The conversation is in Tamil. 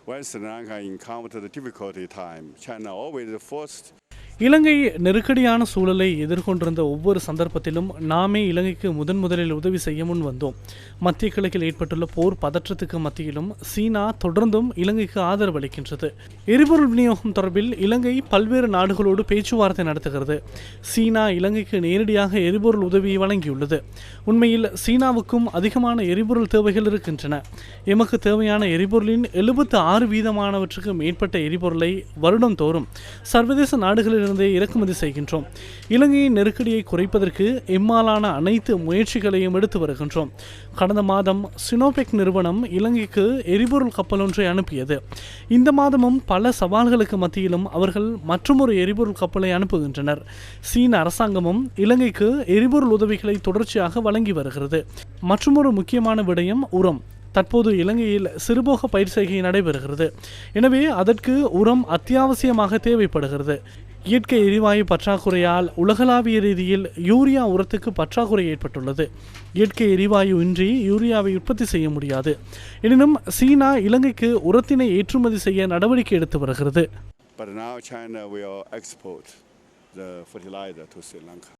When Sri Lanka encountered a difficult time, China always forced. இலங்கை நெருக்கடியான சூழலை எதிர்கொண்டிருந்த ஒவ்வொரு சந்தர்ப்பத்திலும் நாமே இலங்கைக்கு முதலில் உதவி செய்ய முன் வந்தோம். மத்திய கிழக்கில் ஏற்பட்டுள்ள போர் பதற்றத்துக்கு மத்தியிலும் சீனா தொடர்ந்தும் இலங்கைக்கு ஆதரவு அளிக்கின்றது. எரிபொருள் விநியோகம் தொடர்பில் இலங்கை பல்வேறு நாடுகளோடு பேச்சுவார்த்தை நடத்துகிறது. சீனா இலங்கைக்கு நேரடியாக எரிபொருள் உதவியை வழங்கியுள்ளது. உண்மையில் சீனாவுக்கும் அதிகமான எரிபொருள் தேவைகள் இருக்கின்றன. எமக்கு தேவையான எரிபொருளின் 76% மேற்பட்ட எரிபொருளை வருடம் தோறும் சர்வதேச நாடுகளில் இறக்குமதி செய்கின்றோம். இலங்கையின் நெருக்கடியை குறைப்பதற்கு எம்மாலான அனைத்து முயற்சிகளையும் எடுத்து வருகின்றோம். கடந்த மாதம் சினோபெக் நிறுவனம் இலங்கைக்கு எரிபொருள் கப்பல் ஒன்றை அனுப்பியது. இந்த மாதமும் பல சவால்களுக்கு மத்தியிலும் அவர்கள் மற்றொரு எரிபொருள் கப்பலை அனுப்புகின்றனர். சீன அரசாங்கமும் இலங்கைக்கு எரிபொருள் உதவிகளை தொடர்ச்சியாக வழங்கி வருகிறது. மற்றொரு முக்கியமான விடயம் உரம். தற்போது இலங்கையில் சிறுபோக பயிர் செய்கை நடைபெறுகிறது. எனவே அதற்கு உரம் அத்தியாவசியமாக தேவைப்படுகிறது. இயற்கை எரிவாயு பற்றாக்குறையால் உலகளாவிய ரீதியில் யூரியா உரத்துக்கு பற்றாக்குறை ஏற்பட்டுள்ளது. இயற்கை எரிவாயு இன்றி யூரியாவை உற்பத்தி செய்ய முடியாது. எனினும் சீனா இலங்கைக்கு உரத்தினை ஏற்றுமதி செய்ய நடவடிக்கை எடுத்து வருகிறது. But now China will export the fertilizer to Sri Lanka.